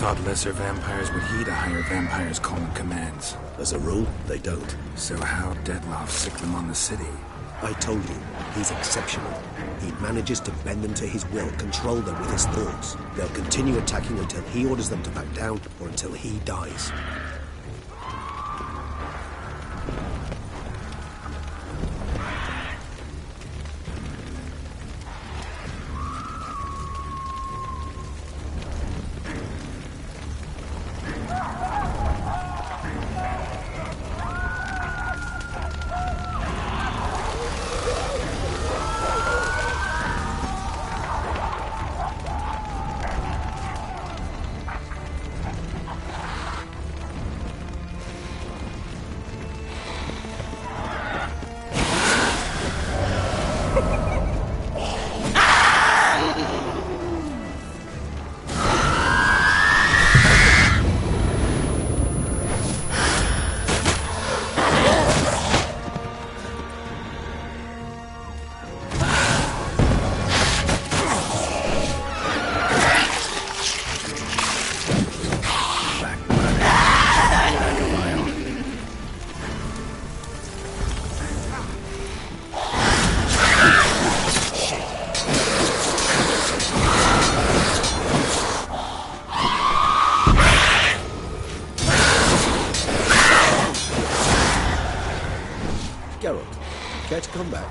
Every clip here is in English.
thought lesser vampires would heed a higher vampire's calling commands. As a rule, they don't. So how'd Dettlaff sick them on the city? I told you, he's exceptional. He manages to bend them to his will, control them with his thoughts. They'll continue attacking until he orders them to back down, or until he dies. Care to come back?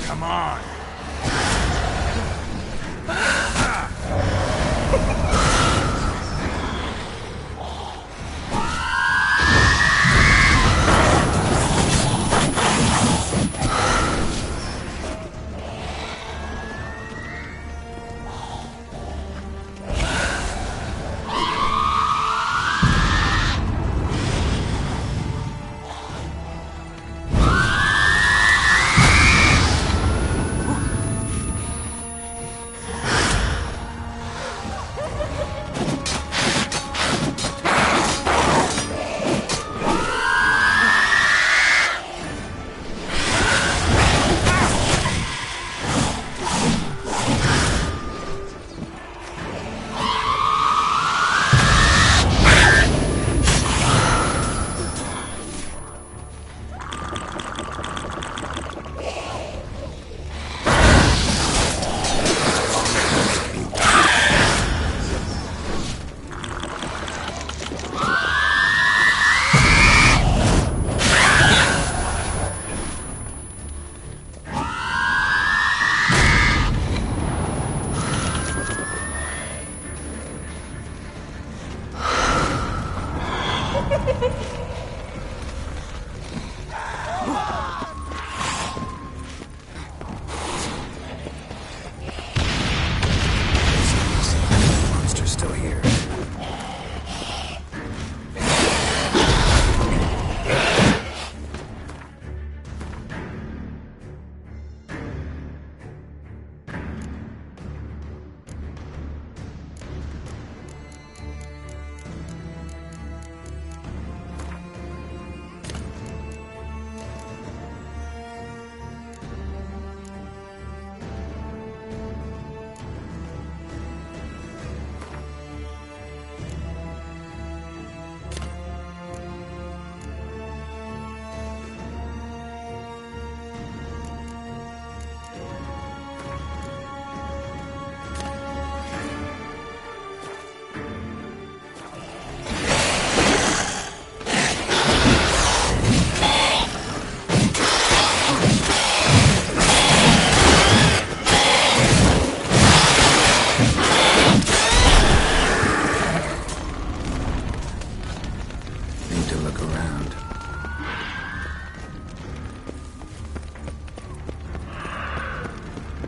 Come on!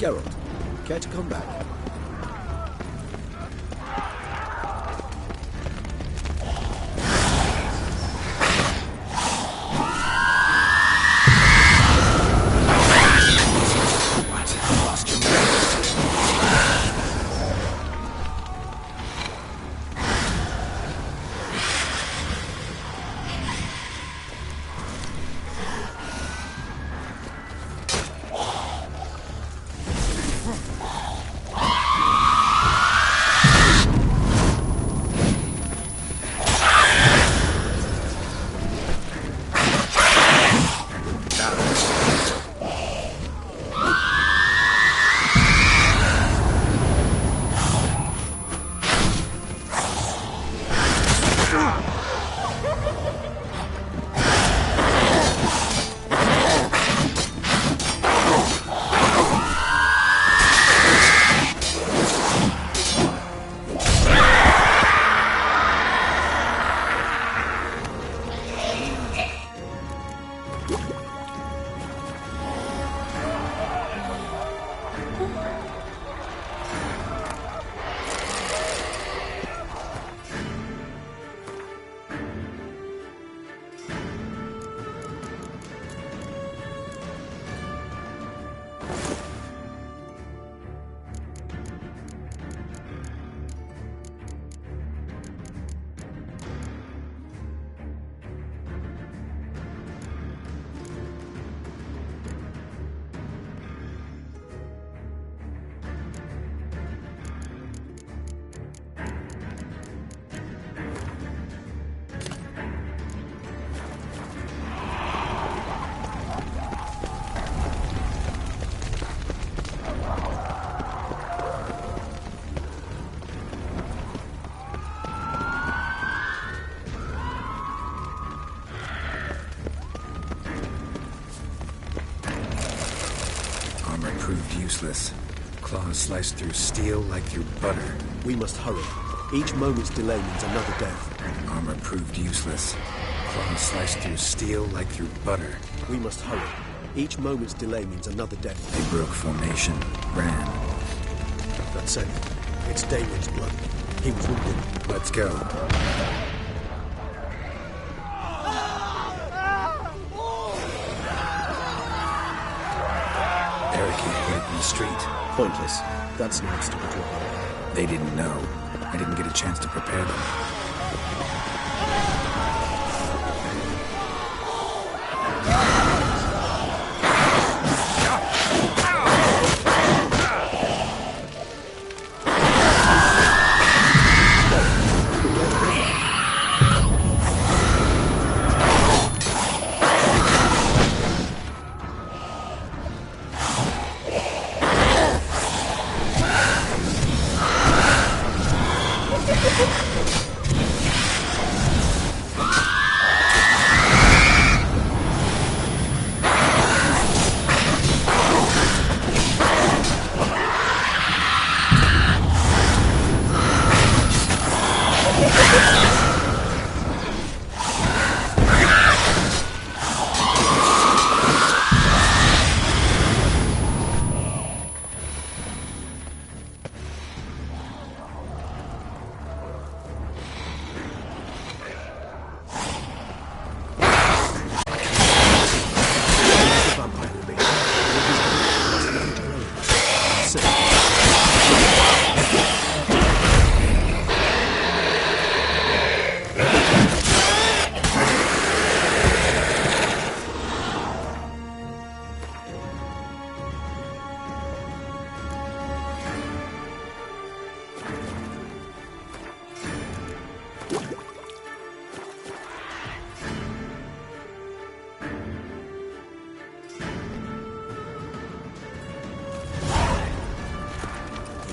Geralt, care to come back? Useless. Claws sliced through steel like through butter. We must hurry. Each moment's delay means another death. Armor proved useless. Claws sliced through steel like through butter. We must hurry. Each moment's delay means another death. They broke formation. Ran. That's it. It's Damien's blood. He was wounded. Let's go. In the street. Pointless. That's no obstacle to it. They didn't know. I didn't get a chance to prepare them.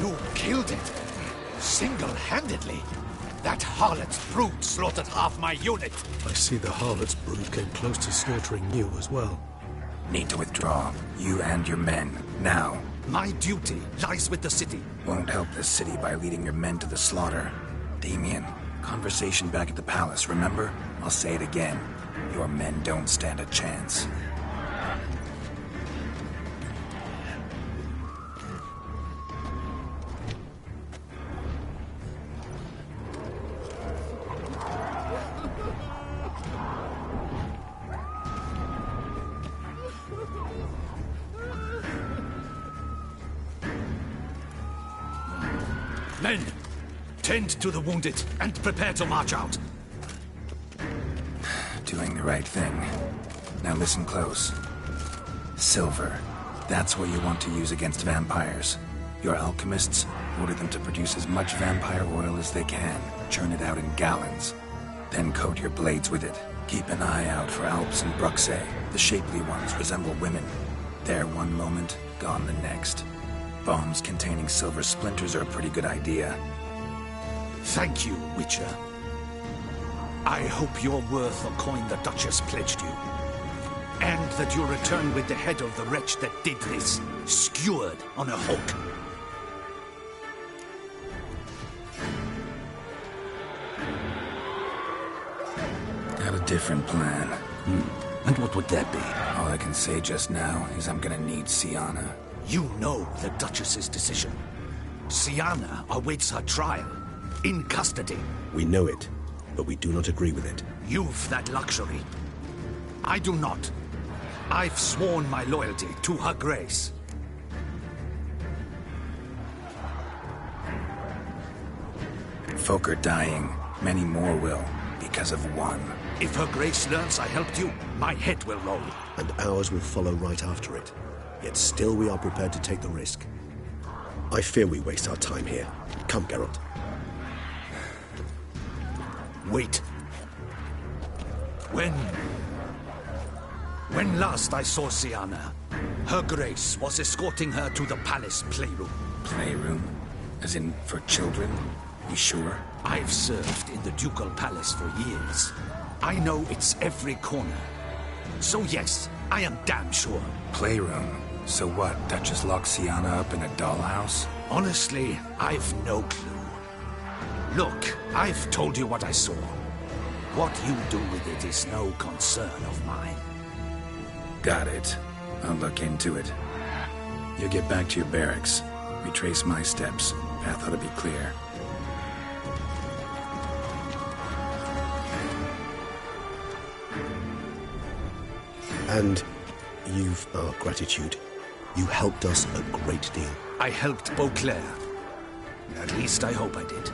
You killed it! Single-handedly! That harlot's brood slaughtered half my unit! I see the harlot's brood came close to slaughtering you as well. Need to withdraw. You and your men. Now. My duty lies with the city. Won't help the city by leading your men to the slaughter. Damien, conversation back at the palace, remember? I'll say it again. Your men don't stand a chance. Men, tend to the wounded and prepare to march out. Doing the right thing. Now listen close. Silver. That's what you want to use against vampires. Your alchemists order them to produce as much vampire oil as they can. Churn it out in gallons. Then coat your blades with it. Keep an eye out for Alps and Bruxae. The shapely ones resemble women. There one moment, gone the next. Bombs containing silver splinters are a pretty good idea. Thank you, Witcher. I hope you're worth the coin the Duchess pledged you. And that you'll return with the head of the wretch that did this, skewered on a hook. Got a different plan. And what would that be? All I can say just now is I'm gonna need Syanna. You know the Duchess's decision. Syanna awaits her trial, in custody. We know it, but we do not agree with it. You've that luxury. I do not. I've sworn my loyalty to her grace. Folk are dying. Many more will, because of one. If her grace learns I helped you, my head will roll. And ours will follow right after it. Yet still we are prepared to take the risk. I fear we waste our time here. Come, Geralt. Wait. When last I saw Syanna, her grace was escorting her to the palace playroom. Playroom? As in, for children? You sure? I've served in the ducal palace for years. I know its every corner. So yes, I am damn sure. Playroom? So what, Duchess locked Syanna up in a dollhouse? Honestly, I've no clue. Look, I've told you what I saw. What you do with it is no concern of mine. Got it. I'll look into it. You get back to your barracks. Retrace my steps. Path ought to be clear. And you've our gratitude. You helped us a great deal. I helped Beauclair. At least I hope I did.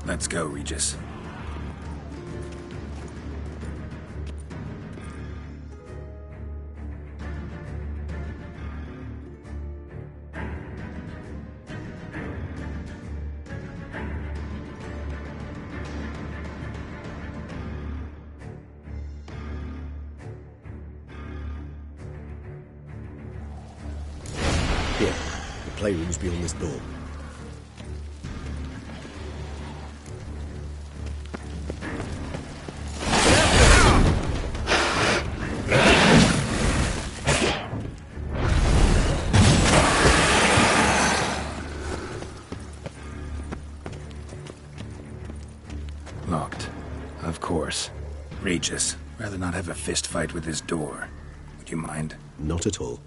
Let's go, Regis. Here, the playroom's beyond this door. Locked. Of course. Regis, rather not have a fist fight with this door. Would you mind? Not at all.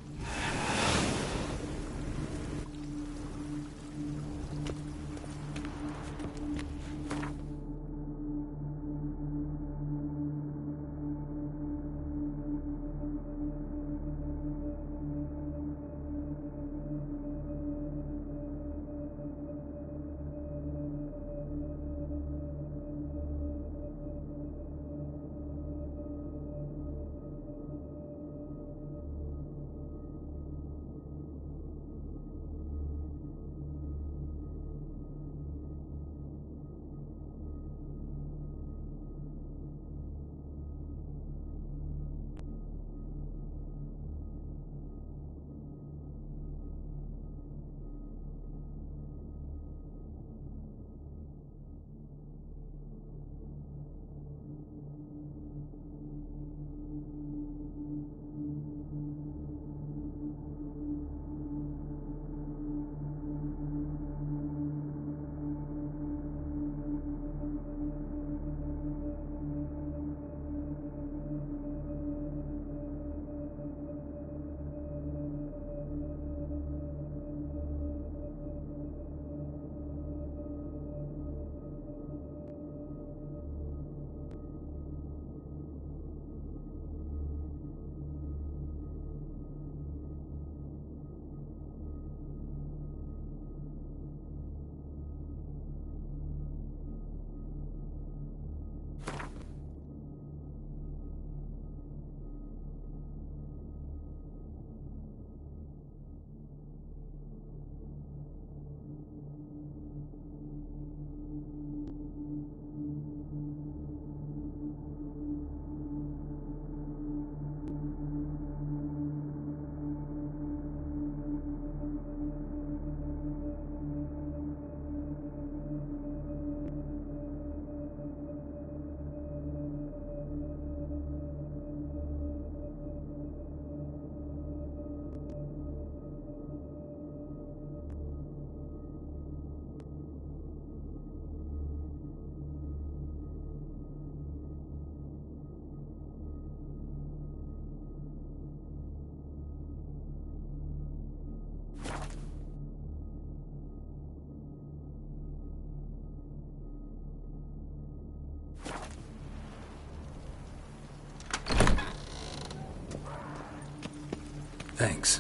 Thanks.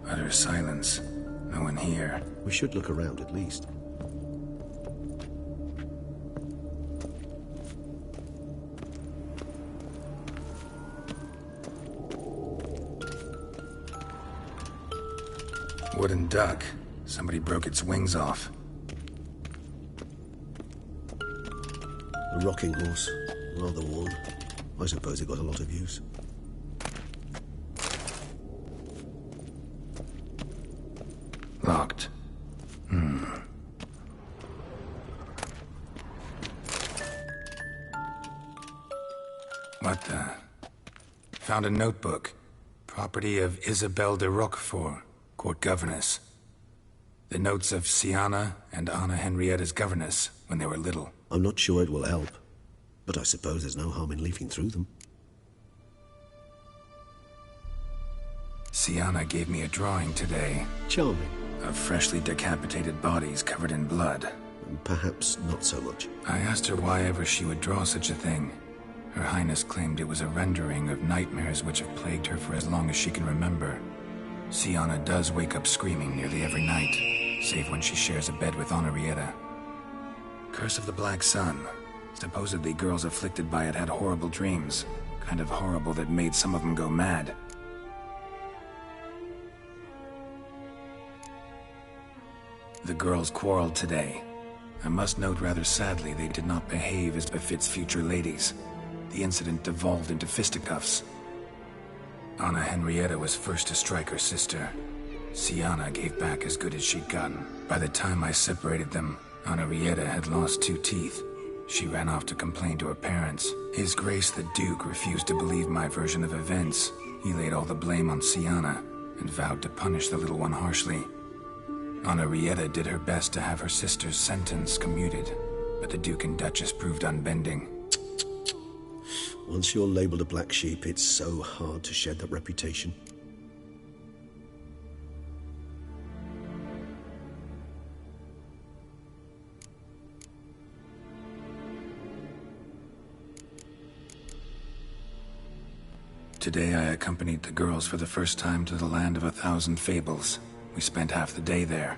Utter silence. No one here. We should look around at least. Wooden duck. Somebody broke its wings off. A rocking horse. Rather worn. I suppose it got a lot of use. Locked. What the? Found a notebook. Property of Isabelle de Roquefort, court governess. The notes of Syanna and Anna Henrietta's governess when they were little. I'm not sure it will help, but I suppose there's no harm in leafing through them. Syanna gave me a drawing today. Charming. Of freshly decapitated bodies covered in blood. Perhaps not so much. I asked her why ever she would draw such a thing. Her Highness claimed it was a rendering of nightmares which have plagued her for as long as she can remember. Syanna does wake up screaming nearly every night, save when she shares a bed with Henrietta. Curse of the Black Sun. Supposedly girls afflicted by it had horrible dreams. Kind of horrible that made some of them go mad. The girls quarreled today. I must note rather sadly they did not behave as befits future ladies. The incident devolved into fisticuffs. Anna Henrietta was first to strike her sister. Syanna gave back as good as she'd gotten. By the time I separated them, Henrietta had lost 2 teeth. She ran off to complain to her parents. His Grace the Duke refused to believe my version of events. He laid all the blame on Syanna and vowed to punish the little one harshly. Henrietta did her best to have her sister's sentence commuted, but the Duke and Duchess proved unbending. Once you're labeled a black sheep, it's so hard to shed that reputation. Today I accompanied the girls for the first time to the land of 1,000 fables. We spent half the day there.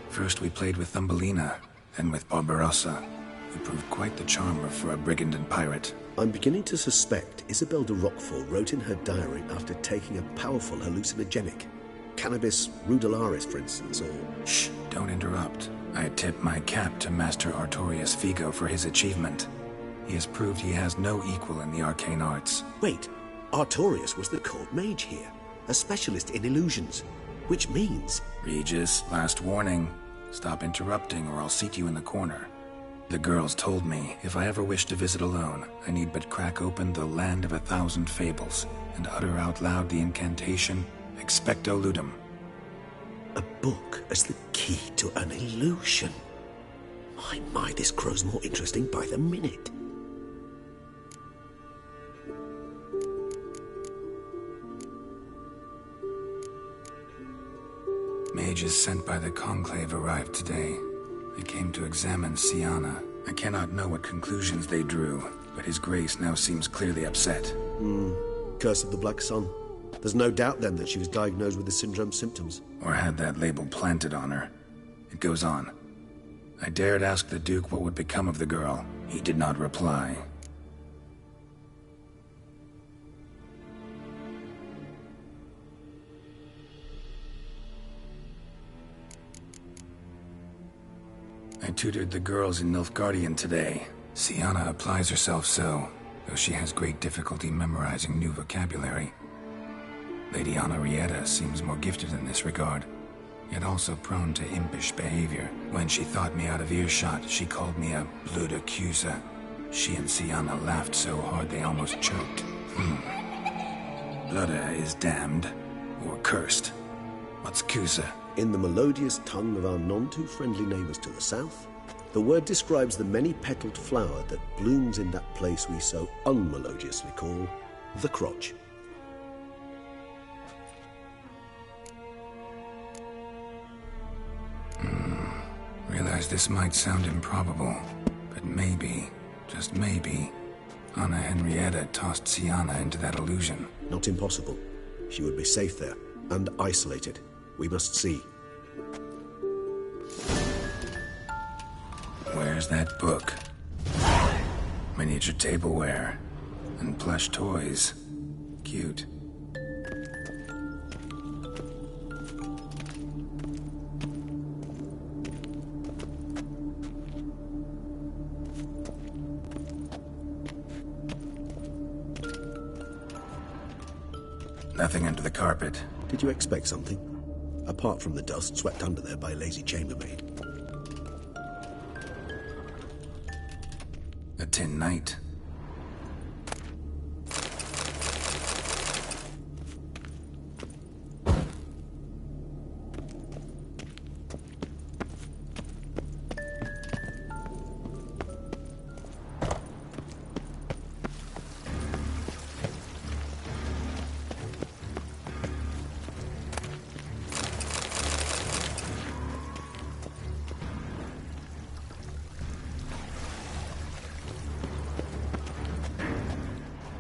First we played with Thumbelina, then with Barbarossa, who proved quite the charmer for a brigand and pirate. I'm beginning to suspect Isabelle de Roquefort wrote in her diary after taking a powerful hallucinogenic. Cannabis rudelaris, for instance, or... Shh, don't interrupt. I tip my cap to Master Artorius Figo for his achievement. He has proved he has no equal in the arcane arts. Wait, Artorius was the court mage here, a specialist in illusions, which means... Regis, last warning. Stop interrupting or I'll seat you in the corner. The girls told me if I ever wish to visit alone, I need but crack open the land of 1,000 fables and utter out loud the incantation, Expecto Ludum. A book as the key to an illusion. My, this grows more interesting by the minute. Mages sent by the Conclave arrived today. They came to examine Syanna. I cannot know what conclusions they drew, but His Grace now seems clearly upset. Curse of the Black Sun. There's no doubt then that she was diagnosed with the syndrome symptoms. Or had that label planted on her. It goes on. I dared ask the Duke what would become of the girl. He did not reply. I tutored the girls in Nilfgaardian today. Syanna applies herself so, though she has great difficulty memorizing new vocabulary. Lady Henrietta seems more gifted in this regard, yet also prone to impish behavior. When she thought me out of earshot, she called me a blood accuser. She and Syanna laughed so hard they almost choked. Blooda is damned, or cursed. What's Cusa? In the melodious tongue of our none-too-friendly neighbours to the south, the word describes the many-petaled flower that blooms in that place we so unmelodiously call the crotch. Realize this might sound improbable, but maybe, just maybe, Anna Henrietta tossed Syanna into that illusion. Not impossible. She would be safe there, and isolated. We must see. Where's that book? Miniature tableware. And plush toys. Cute. Nothing under the carpet. Did you expect something? Apart from the dust swept under there by a lazy chambermaid. A tin knight.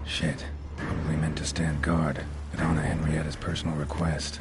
Shit. Probably meant to stand guard at Anna Henrietta's personal request.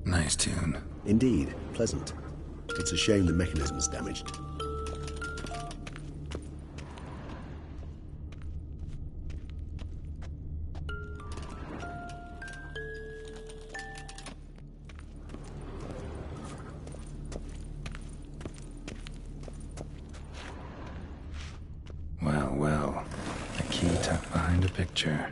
Nice tune. Indeed, pleasant. It's a shame the mechanism's damaged. Well, a key tucked behind a picture.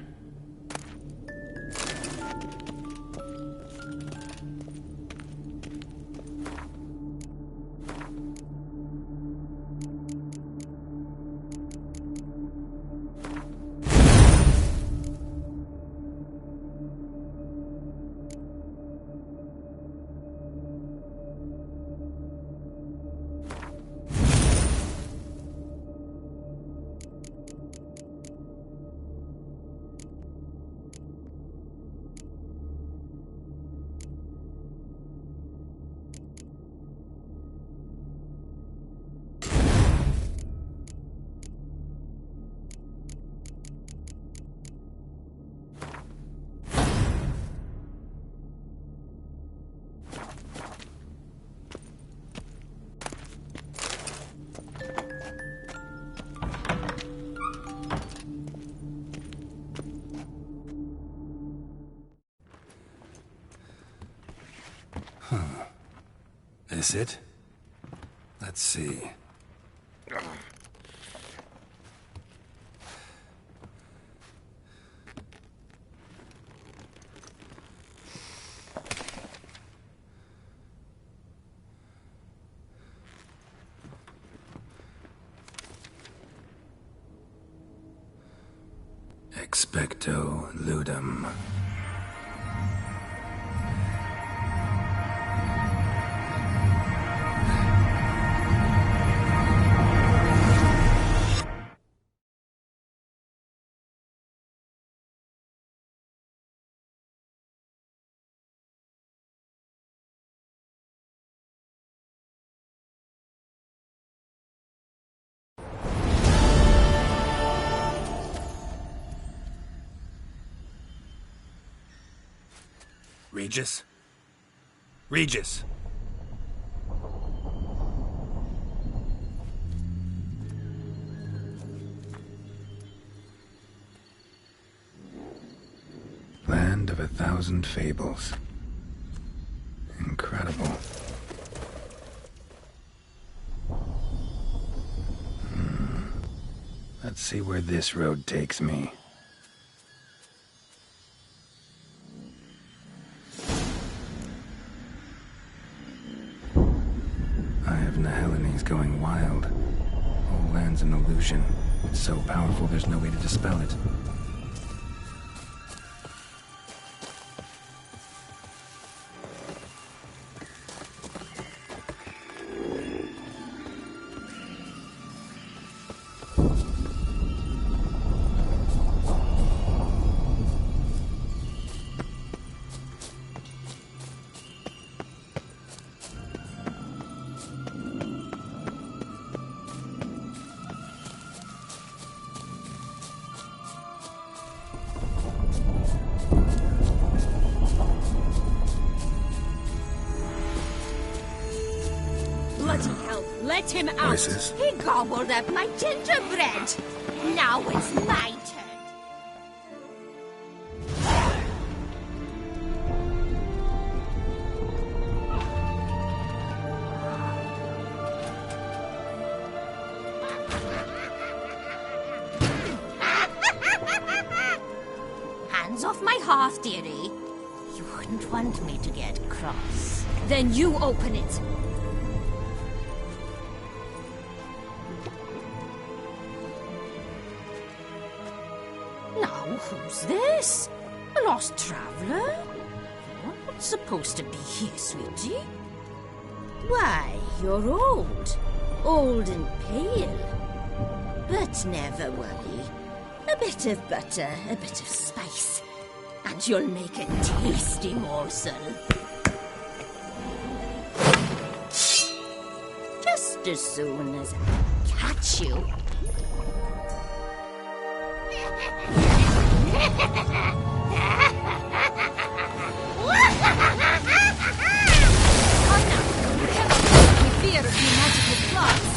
This it? Let's see. Expecto ludum. Regis? Regis! Land of 1,000 fables. Incredible. A Let's see where this road takes me. Eye of Nehelines going wild. Whole land's an illusion. It's so powerful there's no way to dispel it. Bloody hell, let him out! Voices? He gobbled up my gingerbread! Now it's my turn! Hands off my hearth, dearie. You wouldn't want me to get cross. Then you open it. Now, who's this? A lost traveler? You're not supposed to be here, sweetie. Why, you're old. Old and pale. But never worry. A bit of butter, a bit of spice, and you'll make a tasty morsel. Just as soon as I catch you. Oh no! You cannot make me fear of your magical claws!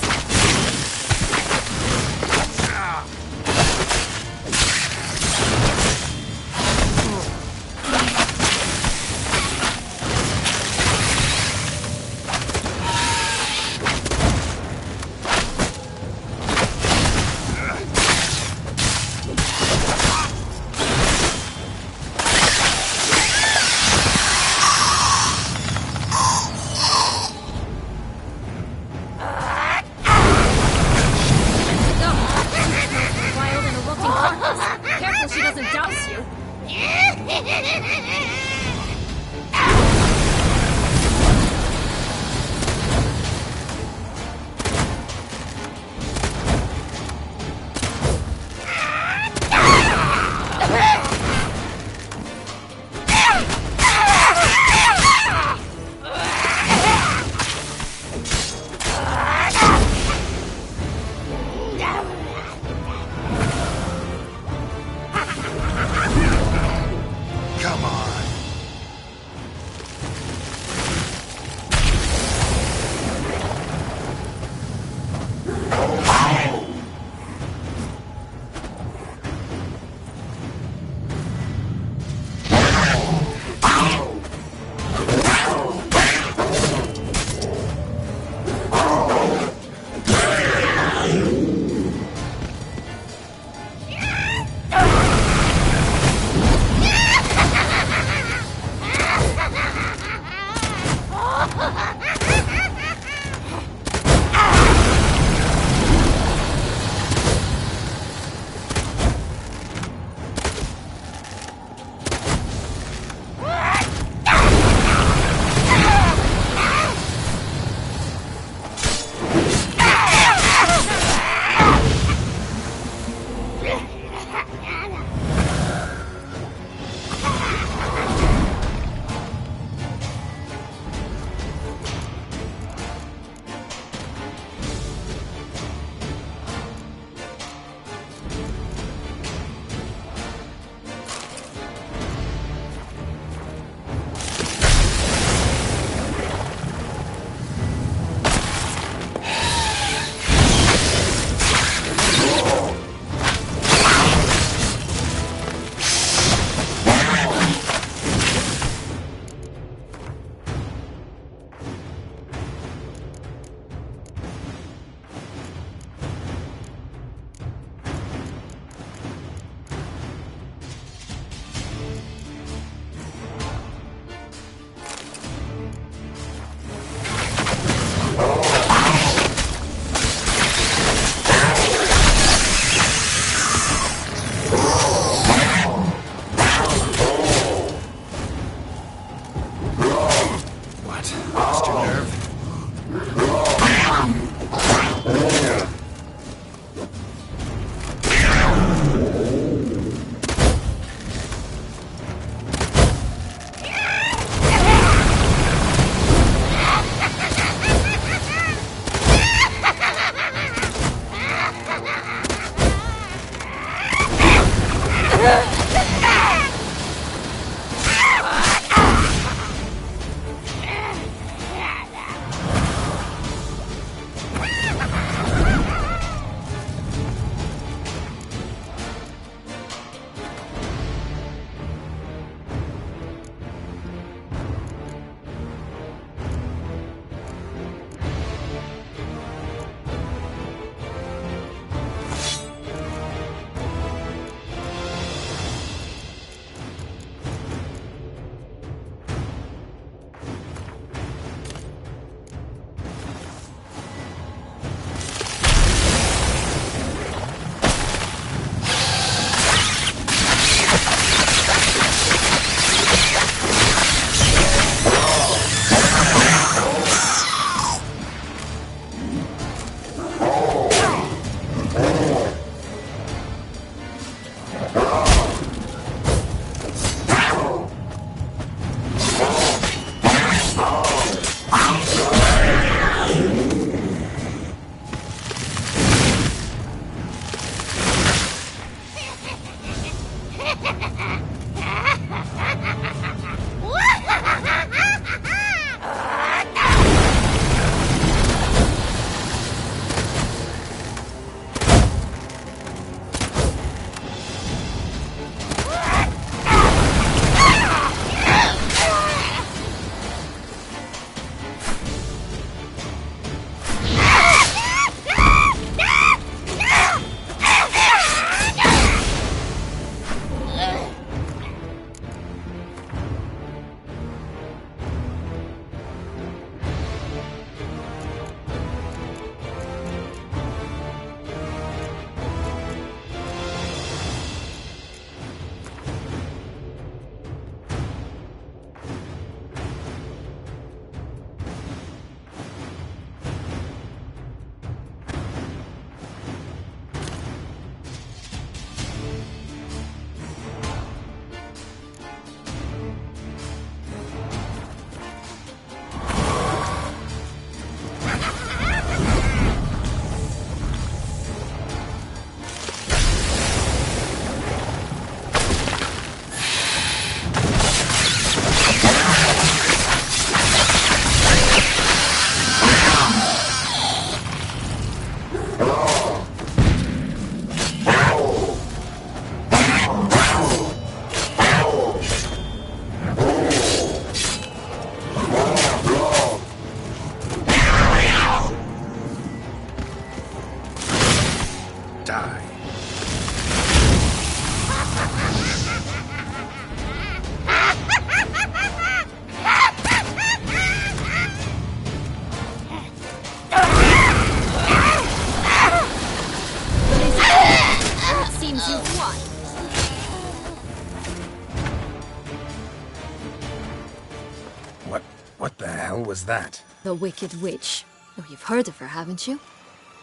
What the hell was that? The Wicked Witch. Oh, you've heard of her, haven't you?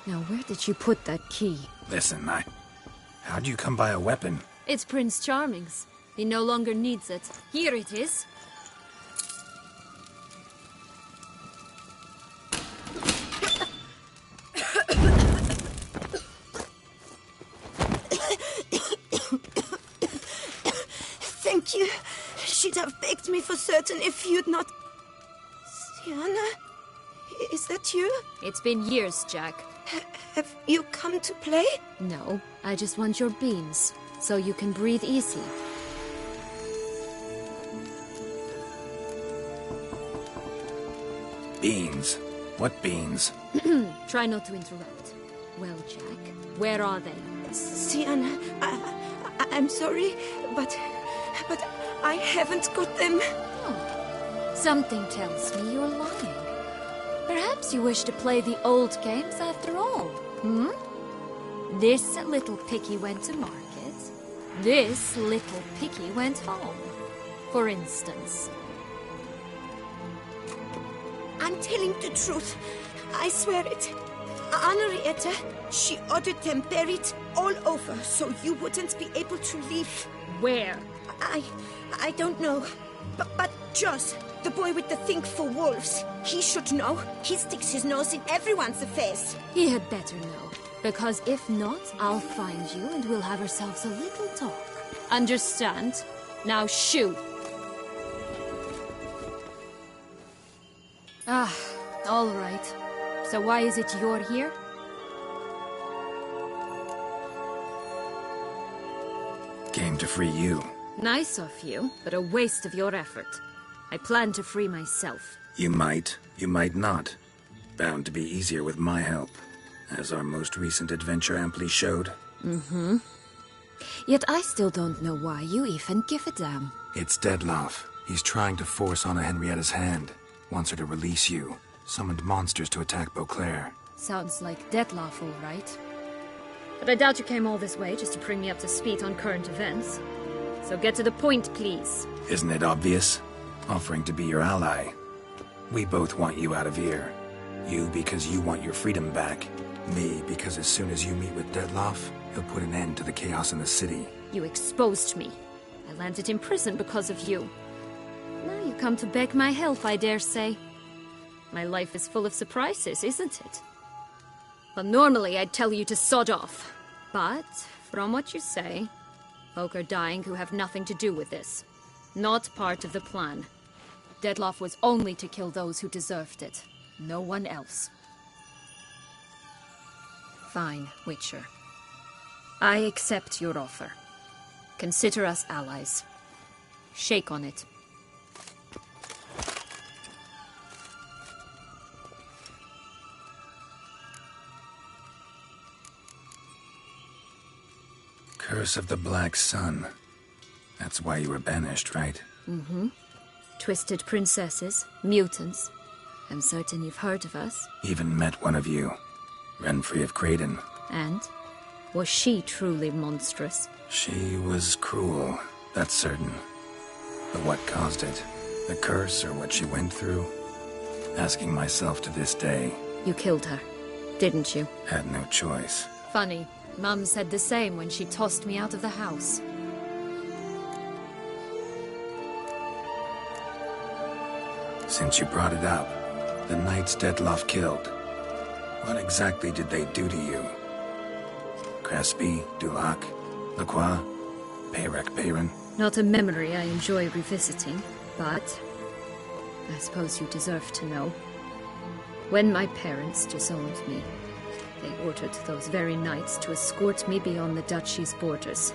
Now, where did you put that key? Listen, how'd you come by a weapon? It's Prince Charming's. He no longer needs it. Here it is. Thank you. She'd have begged me for certain if you'd not... Syanna? Is that you? It's been years, Jack. Have you come to play? No, I just want your beans, so you can breathe easily. Beans? What beans? Try not to interrupt. Well, Jack, where are they? Syanna, I'm sorry, but I haven't got them. Oh. Something tells me you're lying. Perhaps you wish to play the old games after all, hmm? This little piggy went to market. This little piggy went home, for instance. I'm telling the truth. I swear it. Henrietta, she ordered them buried all over so you wouldn't be able to leave. Where? I don't know. But Joss, the boy with the thing for wolves, he should know. He sticks his nose in everyone's affairs. He had better know. Because if not, I'll find you and we'll have ourselves a little talk. Understand? Now shoo! Ah, all right. So why is it you're here? Came to free you. Nice of you, but a waste of your effort. I plan to free myself. You might not. Bound to be easier with my help, as our most recent adventure amply showed. Mm-hmm. Yet I still don't know why you even give a damn. It's Dettlaff. He's trying to force Anna Henrietta's hand. Wants her to release you. Summoned monsters to attack Beauclair. Sounds like Dettlaff, all right. But I doubt you came all this way just to bring me up to speed on current events. So get to the point, please. Isn't it obvious? Offering to be your ally. We both want you out of here. You because you want your freedom back. Me because as soon as you meet with Dettlaff, he'll put an end to the chaos in the city. You exposed me. I landed in prison because of you. Now you come to beg my help, I dare say. My life is full of surprises, isn't it? Well, normally I'd tell you to sod off. But, from what you say, folk are dying who have nothing to do with this. Not part of the plan. Dettlaff was only to kill those who deserved it. No one else. Fine, Witcher. I accept your offer. Consider us allies. Shake on it. Curse of the Black Sun. That's why you were banished, right? Mm-hmm. Twisted princesses, mutants. I'm certain you've heard of us. Even met one of you. Renfrey of Creighton. And? Was she truly monstrous? She was cruel, that's certain. But what caused it? The curse or what she went through? Asking myself to this day. You killed her, didn't you? Had no choice. Funny. Mum said the same when she tossed me out of the house. Since you brought it up, the knights Dettlaff killed. What exactly did they do to you? Crespi, Dulac, Lacroix, Peyran? Not a memory I enjoy revisiting, but I suppose you deserve to know. When my parents disowned me, they ordered those very knights to escort me beyond the duchy's borders.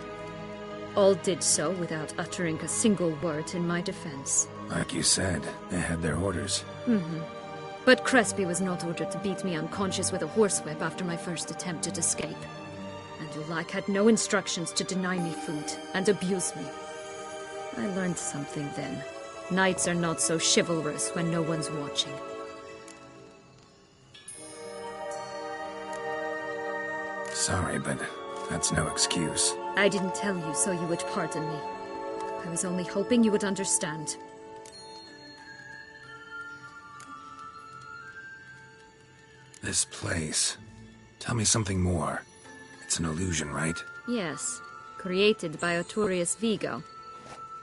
All did so without uttering a single word in my defense. Like you said, they had their orders. Mm-hmm. But Crespi was not ordered to beat me unconscious with a horsewhip after my first attempt at escape. And Dulac had no instructions to deny me food and abuse me. I learned something then. Knights are not so chivalrous when no one's watching. Sorry, but that's no excuse. I didn't tell you so you would pardon me. I was only hoping you would understand. This place. Tell me something more. It's an illusion, right? Yes. Created by Arturius Vigo.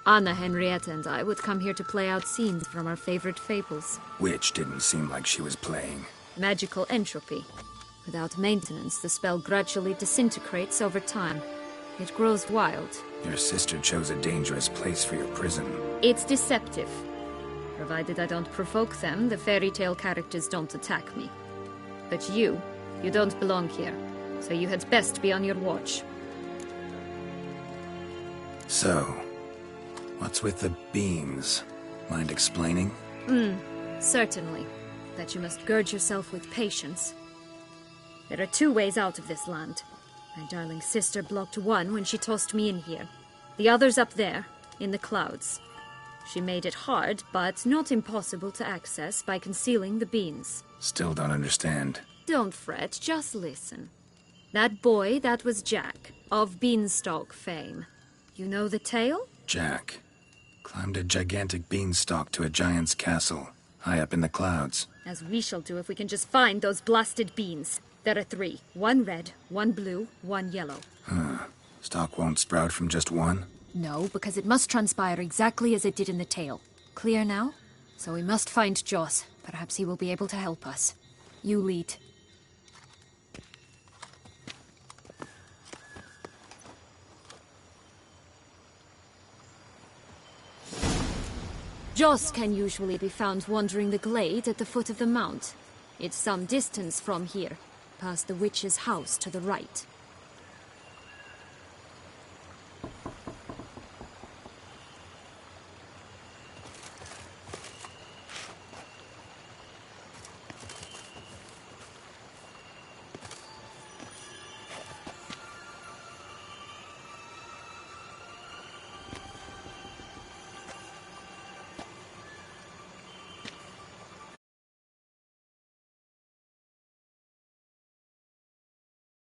Anna Henrietta and I would come here to play out scenes from our favorite fables. Which didn't seem like she was playing. Magical entropy. Without maintenance, the spell gradually disintegrates over time. It grows wild. Your sister chose a dangerous place for your prison. It's deceptive. Provided I don't provoke them, the fairy tale characters don't attack me. But you don't belong here, so you had best be on your watch. So, what's with the beams? Mind explaining? Certainly. That you must gird yourself with patience. There are two ways out of this land. My darling sister blocked one when she tossed me in here. The other's up there, in the clouds. She made it hard, but not impossible to access by concealing the beams. Still don't understand. Don't fret, just listen. That boy, that was Jack, of Beanstalk fame. You know the tale? Jack. Climbed a gigantic beanstalk to a giant's castle, high up in the clouds. As we shall do if we can just find those blasted beans. There are 3. 1 red, 1 blue, 1 yellow. Stalk won't sprout from just one? No, because it must transpire exactly as it did in the tale. Clear now? So we must find Joss. Perhaps he will be able to help us. You lead. Joss can usually be found wandering the glade at the foot of the mount. It's some distance from here, past the witch's house to the right.